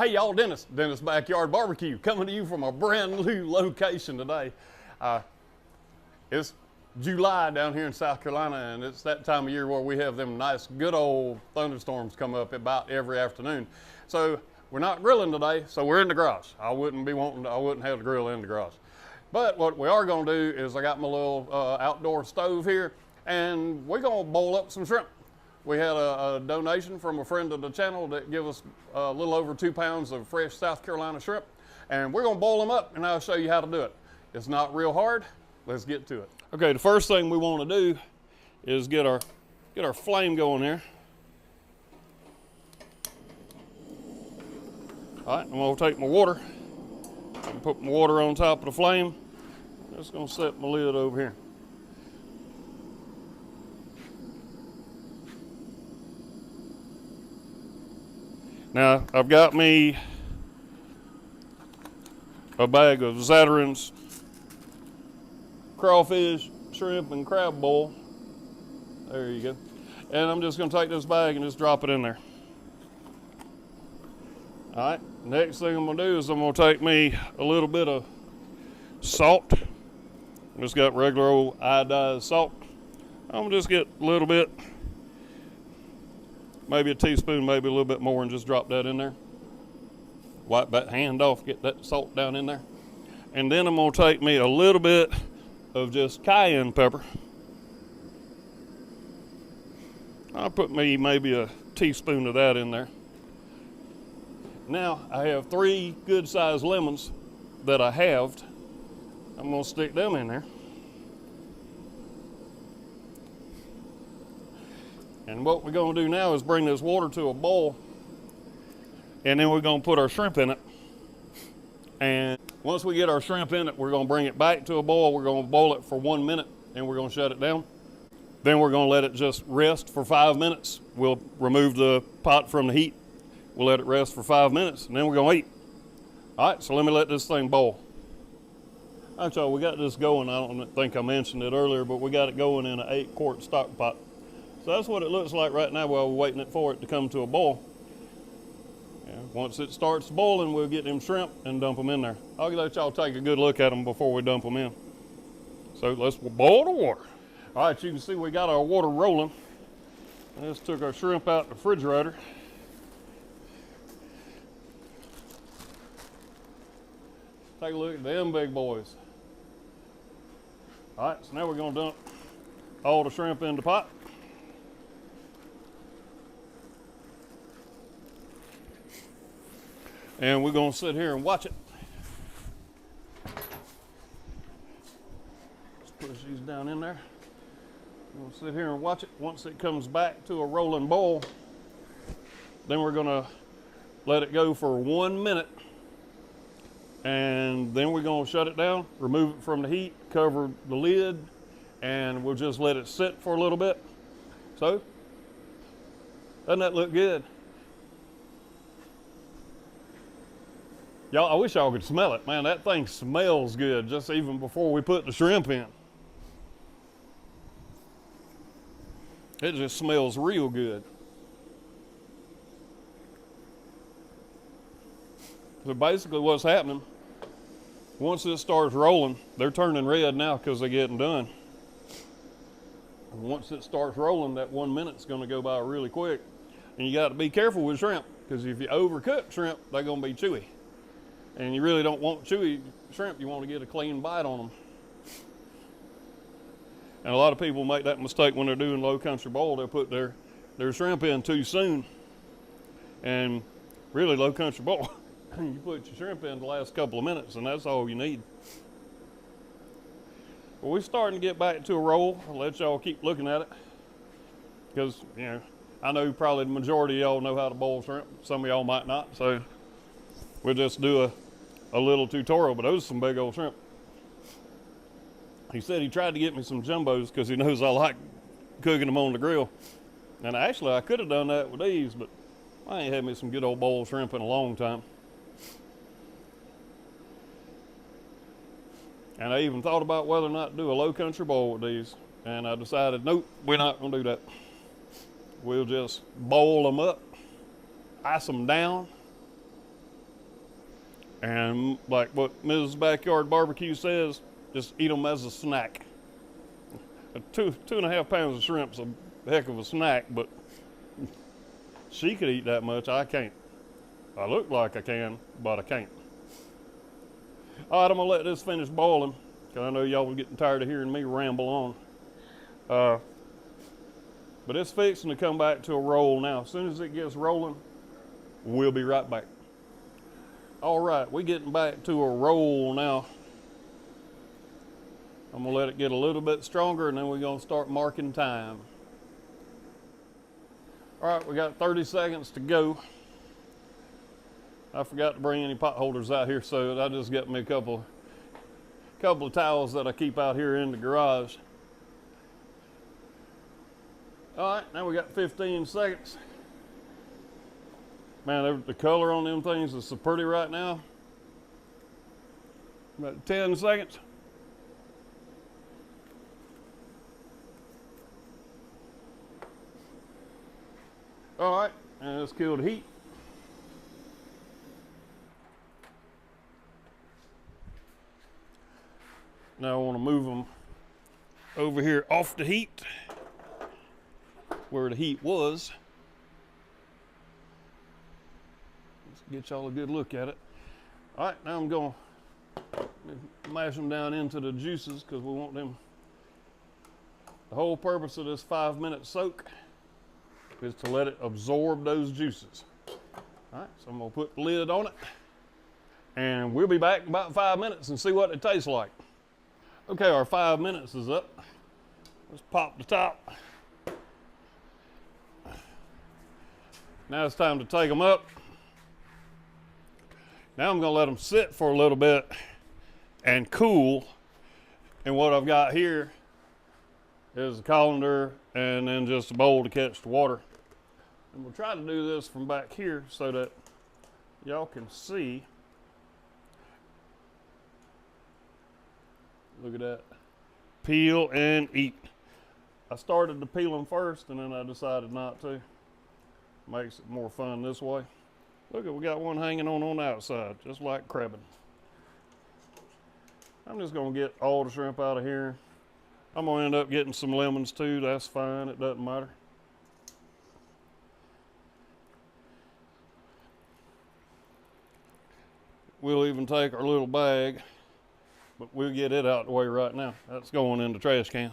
Hey y'all, Dennis Backyard Barbecue, coming to you from a brand new location today. It's July down here in South Carolina, and it's that time of year where we have them nice good old thunderstorms come up about every afternoon. So we're not grilling today, so we're in the garage. I wouldn't have the grill in the garage. But what we are gonna do is I got my little outdoor stove here, and we're gonna boil up some shrimp. We had a donation from a friend of the channel that gave us a little over 2 pounds of fresh South Carolina shrimp, and we're gonna boil them up, and I'll show you how to do it. It's not real hard. Let's get to it. Okay, the first thing we want to do is get our flame going here. All right, I'm gonna take my water and put my water on top of the flame. Just gonna set my lid over here. Now, I've got me a bag of Zatarins crawfish, shrimp, and crab boil. There you go. And I'm just gonna take this bag and just drop it in there. All right, next thing I'm gonna do is I'm gonna take me a little bit of salt. I just got regular old iodized salt. I'm gonna just get a little bit, maybe a teaspoon, maybe a little bit more, and just drop that in there. Wipe that hand off, get that salt down in there. And then I'm gonna take me a little bit of just cayenne pepper. I'll put me maybe a teaspoon of that in there. Now I have 3 good sized lemons that I halved. I'm gonna stick them in there. And what we're gonna do now is bring this water to a boil, and then we're gonna put our shrimp in it. And once we get our shrimp in it, we're gonna bring it back to a boil. We're gonna boil it for 1 minute, and we're gonna shut it down. Then we're gonna let it just rest for 5 minutes. We'll remove the pot from the heat. We'll let it rest for 5 minutes, and then we're gonna eat. All right, so let me let this thing boil. All right, y'all, we got this going. I don't think I mentioned it earlier, but we got it going in an 8-quart stock pot. So that's what it looks like right now while we're waiting for it to come to a boil. Once it starts boiling, we'll get them shrimp and dump them in there. I'll let y'all take a good look at them before we dump them in. So let's boil the water. All right, you can see we got our water rolling. I just took our shrimp out the refrigerator. Take a look at them big boys. All right, so now we're gonna dump all the shrimp in the pot. And we're gonna sit here and watch it. Let's push these down in there. We're gonna sit here and watch it. Once it comes back to a rolling boil, then we're gonna let it go for 1 minute. And then we're gonna shut it down, remove it from the heat, cover the lid, and we'll just let it sit for a little bit. So, doesn't that look good? Y'all, I wish y'all could smell it. Man, that thing smells good just even before we put the shrimp in. It just smells real good. So basically what's happening, once this starts rolling, they're turning red now because they're getting done. And once it starts rolling, that 1 minute's gonna go by really quick. And you gotta be careful with shrimp, because if you overcook shrimp, they're gonna be chewy. And you really don't want chewy shrimp, you want to get a clean bite on them. And a lot of people make that mistake when they're doing low country boil. They'll put their shrimp in too soon. And really, low country boil, you put your shrimp in the last couple of minutes, and that's all you need. Well, we're starting to get back to a roll. I'll let y'all keep looking at it, because, you know, I know probably the majority of y'all know how to boil shrimp. Some of y'all might not, so we'll just do a little tutorial, but those are some big old shrimp. He said he tried to get me some jumbos because he knows I like cooking them on the grill. And actually, I could have done that with these, but I ain't had me some good old boiled shrimp in a long time. And I even thought about whether or not to do a low country boil with these. And I decided, nope, we're not gonna do that. We'll just boil them up, ice them down, And like what Mrs. Backyard Barbecue says, just eat them as a snack. 2.5 pounds of shrimp's a heck of a snack, but she could eat that much. I can't. I look like I can, but I can't. All right, I'm gonna let this finish boiling, because I know y'all are getting tired of hearing me ramble on. But it's fixing to come back to a roll now. As soon as it gets rolling, we'll be right back. All right, we're getting back to a roll now. I'm gonna let it get a little bit stronger, and then we're gonna start marking time. All right, we got 30 seconds to go. I forgot to bring any pot holders out here, so I just got me a couple of towels that I keep out here in the garage. All right, now we got 15 seconds. Man, the color on them things is so pretty right now. About 10 seconds. All right, and let's kill the heat. Now I want to move them over here off the heat, where the heat was. Let's get y'all a good look at it. All right, now I'm going to mash them down into the juices, because we want them. The whole purpose of this 5-minute soak is to let it absorb those juices. All right, so I'm going to put the lid on it, and we'll be back in about 5 minutes and see what it tastes like. Okay, our 5 minutes is up. Let's pop the top. Now it's time to take them up. Now I'm going to let them sit for a little bit and cool. And what I've got here is a colander and then just a bowl to catch the water. And we'll try to do this from back here so that y'all can see. Look at that. Peel and eat. I started to peel them first, and then I decided not to. Makes it more fun this way. Look, we got one hanging on the outside, just like crabbing. I'm just gonna get all the shrimp out of here. I'm gonna end up getting some lemons too. That's fine, it doesn't matter. We'll even take our little bag, but we'll get it out of the way right now. That's going in the trash can.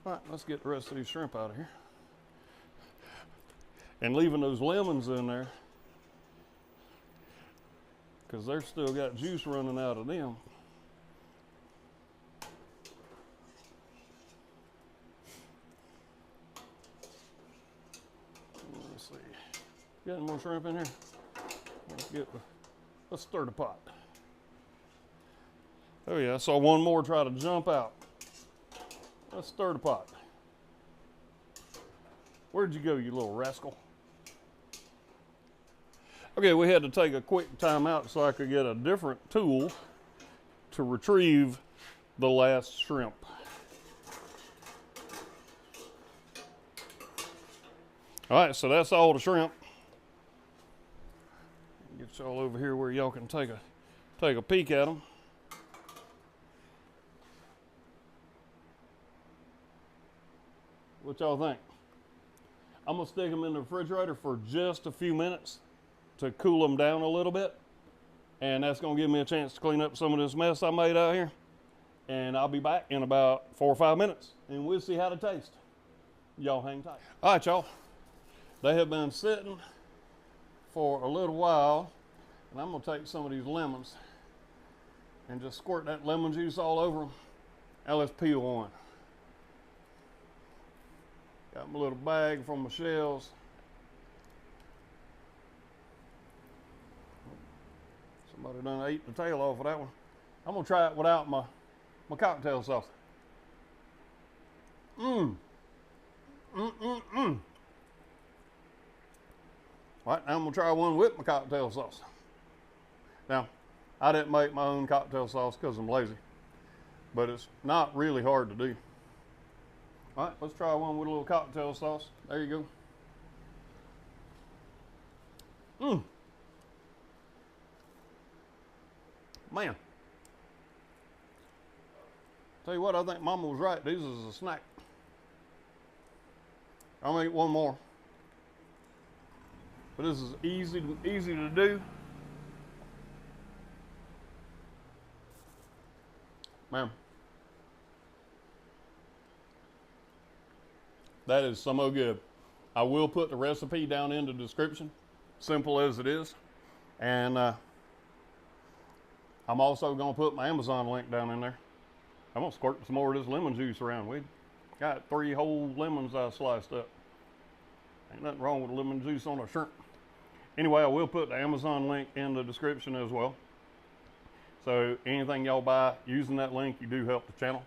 All right, let's get the rest of these shrimp out of here. And leaving those lemons in there, because they've still got juice running out of them. Let's see. Got any more shrimp in here? Let's stir the pot. Oh yeah, I saw one more try to jump out. Let's stir the pot. Where'd you go, you little rascal? Okay, we had to take a quick time out so I could get a different tool to retrieve the last shrimp. All right, so that's all the shrimp. Get y'all over here where y'all can take a peek at them. What y'all think? I'm gonna stick them in the refrigerator for just a few minutes to cool them down a little bit. And that's gonna give me a chance to clean up some of this mess I made out here. And I'll be back in about 4 or 5 minutes and we'll see how they taste. Y'all hang tight. All right, y'all. They have been sitting for a little while, and I'm gonna take some of these lemons and just squirt that lemon juice all over them. Now let's peel one. Got my little bag from my shells. Somebody done ate the tail off of that one. I'm gonna try it without my cocktail sauce. All right, now I'm gonna try one with my cocktail sauce. Now, I didn't make my own cocktail sauce because I'm lazy, but it's not really hard to do. All right, let's try one with a little cocktail sauce. There you go. Man. Tell you what, I think Mama was right. These is a snack. I'm gonna eat one more. But this is easy to do. Man. That is so good. I will put the recipe down in the description, simple as it is. And I'm also going to put my Amazon link down in there. I'm going to squirt some more of this lemon juice around. We got 3 whole lemons I sliced up. Ain't nothing wrong with lemon juice on a shrimp. Anyway, I will put the Amazon link in the description as well. So anything y'all buy using that link, you do help the channel.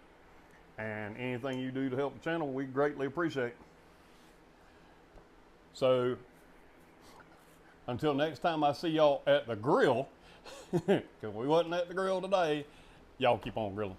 And anything you do to help the channel, we greatly appreciate. So until next time I see y'all at the grill, because we wasn't at the grill today, y'all keep on grilling.